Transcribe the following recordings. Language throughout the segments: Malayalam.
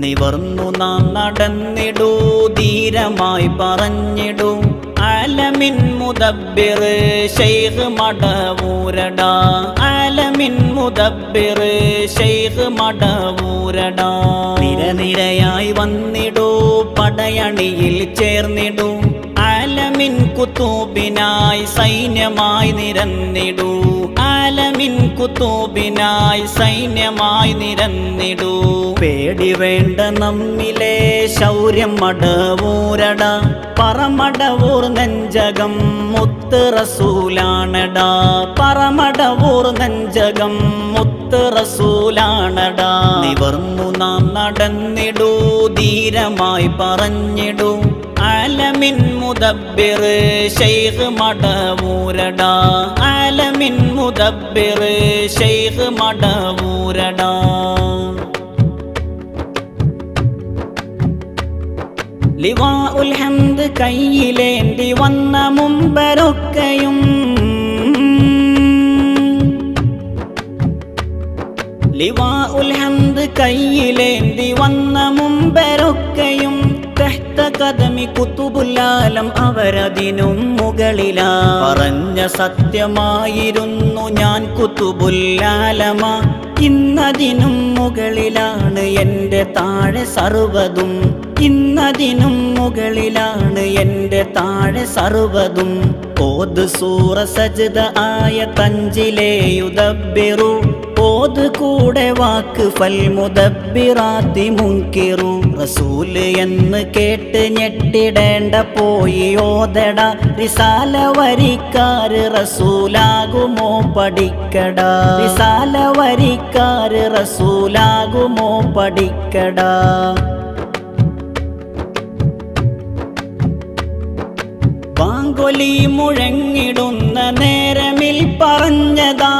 നിവർന്നു നാം നടന്നിടൂ ധീരമായി പറഞ്ഞിടൂ ആലമിൻ മുദബ്ബിർ ശൈഖ് മടവൂരടാ ആലമിൻ മുദബ്ബിർ ശൈഖ് മടവൂരടാ നിരനിരയായി വന്നിടൂ പടയണിയിൽ ചേർന്നിടൂ ആലമിൻ കുതൂബിനായി സൈന്യമായി നിരന്നിടൂ ആലമിൻ കുതൂബിനായി സൈന്യമായി നിരന്നിടൂ പേടി വേണ്ട നമ്മിലെ ശൗര്യം മടവൂരടാ പറമടവൂർ നെഞ്ചകം മുത്ത് റസൂലാണടാ പറമടവൂർ നെഞ്ചകം മുത്ത് റസൂലാണടാ നിവർന്നു നാം നടന്നിടൂ ധീരമായി പറഞ്ഞിടൂ ആലമിൻ മുദബ്ബിർ ശൈഖ് മടവൂരടാ ആലമിൻ മുദബ്ബിർ ശൈഖ് മടവൂരടാ ലിവാഉൽ ഹംദ് കയ്യിലേന്തി വന്ന മുമ്പരൊക്കെയും ലിവാഉൽ ഹംദ് കയ്യിലേന്തി വന്ന മുമ്പരൊക്കെയും തഹ്ത ഖദമി കുതുബുൽ-ആലം അവരതിനും മുകളിലാ പറഞ്ഞ സത്യമായിരുന്നു ഞാൻ കുതുബുൽ-ആലമ ഇന്നതിനും മുകളിലാണ് എൻ്റെ താഴെ സർവ്വതും ഇന്നതിനും മുകളിലാണ് എൻ്റെ താഴെ സർവ്വതും ഓത് സൂറ സജ്ദ ആയത്തഞ്ചിലെ യുദബ്ബിറു ഓത് കൂടെ വാക്ക് ഫൽ മുദബ്ബിറാത്തി മുൻകിറു റസൂല് എന്ന് കേട്ട് ഞെട്ടിടേണ്ട പോയി ഓതടാ റിസാല വരിക്കാര് റസൂലാകുമോ പഠിക്കടാ റിസാല വരിക്കാര് റസൂലാകുമോ പഠിക്കടാ ബാങ്കൊലി മുഴങ്ങിടുന്ന നേരമിൽ പറഞ്ഞതാ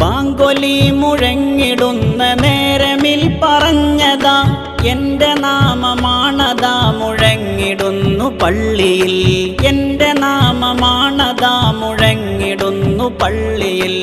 ബാങ്കൊലി മുഴങ്ങിടുന്ന നേരമിൽ പറഞ്ഞതാ എൻ്റെ നാമമാണതാ മുഴങ്ങിടുന്നു പള്ളിയിൽ എൻ്റെ നാമമാണതാ മുഴങ്ങിടുന്നു പള്ളിയിൽ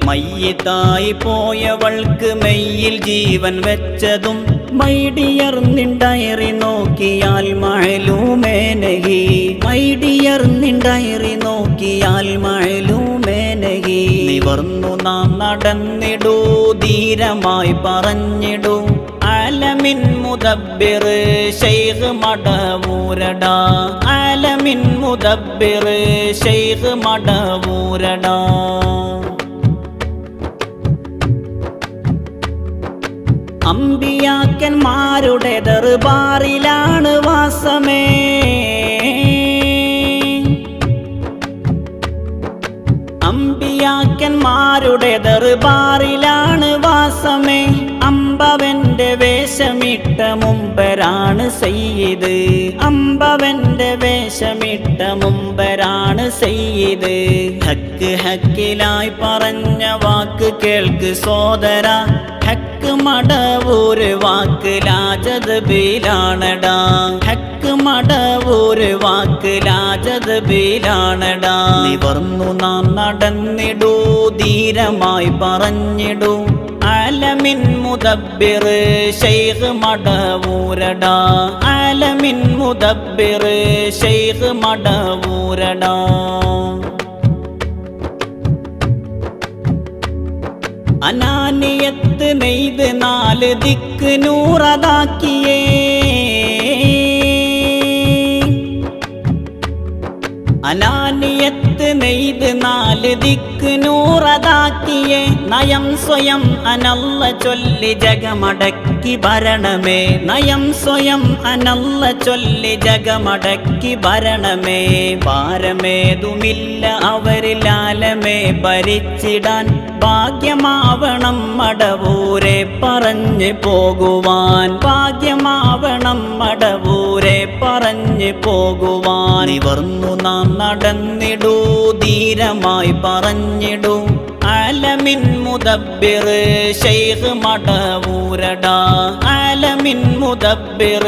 മയ്യിത്തായി പോയവൾക്ക് മെയ്യിൽ ജീവൻ വെച്ചതും മൈഡിയർ നിണ്ടയറി നോക്കിയാൽ മഅലൂമേനഹി മൈഡിയർ നിണ്ടയറി നോക്കിയാൽ മഅലൂമേനഹി നിവർന്നു നാം നടന്നിടൂ ധീരമായി പറഞ്ഞിടൂ ആലമിൻ മുദബ്ബിർ ശൈഖ് മടവൂരടാ ആലമിൻ മുദബ്ബിർ ശൈഖ് മടവൂരടാ അമ്പിയാക്കന്മാരുടെ ദർബാറിലാണ് വാസമേ അമ്പിയാക്കന്മാരുടെ ദർബാറിലാണ് വാസമേ അമ്പവന്റെ വേഷമിട്ട മുമ്പരാണ് സയ്യിദ് അമ്പവന്റെ വേഷമിട്ട മുമ്പരാണ് സയ്യിദ് ഹക്ക് ഹക്കിലായി പറഞ്ഞ വാക്ക് കേൾക്ക് സോദര ഹക്ക് മടവൂര് വാക്ക് ലാജദ്ബിലാണടാ ഹക്ക് മടവൂര് വാക്ക് ലാജദ്ബിലാണടാ നിവർന്നു നാം നടന്നിടൂ ധീരമായി പറഞ്ഞിടൂ ആലമിൻ മുദബ്ബിർ ശൈഖ് മടവൂരടാ ആലമിൻ മുദബ്ബിർ ശൈഖ് മടവൂരടാ അനാനിയത്ത് നെയ്ത് നാല് ദിക്ക് നൂറതാക്കിയേ അനാനിയത്ത് നെയ്ത് നാല് ദിക്ക് നൂറതാക്കിയേ നയം സ്വയം അനല്ല ചൊല്ലി ജഗമടക്കി ഭരണമേ നയം സ്വയം അനല്ല ചൊല്ലി ജഗമടക്കി ഭരണമേ ഭാരമേതുമില്ല അവരിലാലമേ ഭരിച്ചിടാൻ ഭാഗ്യമാവണം മടവൂരെ പറഞ്ഞു പോകുവാൻ ഭാഗ്യമാവണം മടവൂരെ പറഞ്ഞു പോകുവാൻ നിവർന്നു നാം നടന്നിടൂ ധീരമായി പറഞ്ഞിടൂ ആലമിൻ മുദബ്ബിർ ശൈഖ് മടവൂരടാ ആലമിൻ മുദബ്ബിർ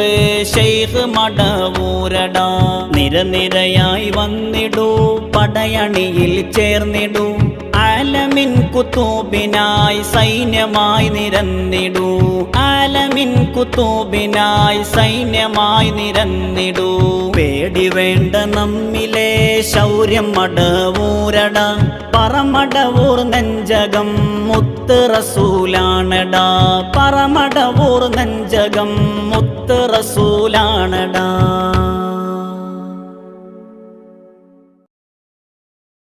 ശൈഖ് മടവൂരടാ നിരനിരയായി വന്നിടൂ പടയണിയിൽ ചേർന്നിടൂ ആലമിൻ കുത്തൂബിനായി സൈന്യമായി നിരന്നിടൂ ആലമിൻ കുത്തൂബിനായി സൈന്യമായി നിരന്നിടൂ പേടി വേണ്ട നമ്മിലെ ശൗര്യം മടവൂരട പറമടവൂർ നെഞ്ചകം മുത്ത് റസൂലാണടാ പറമടവൂർ നെഞ്ചകം മുത്ത് റസൂലാണടാ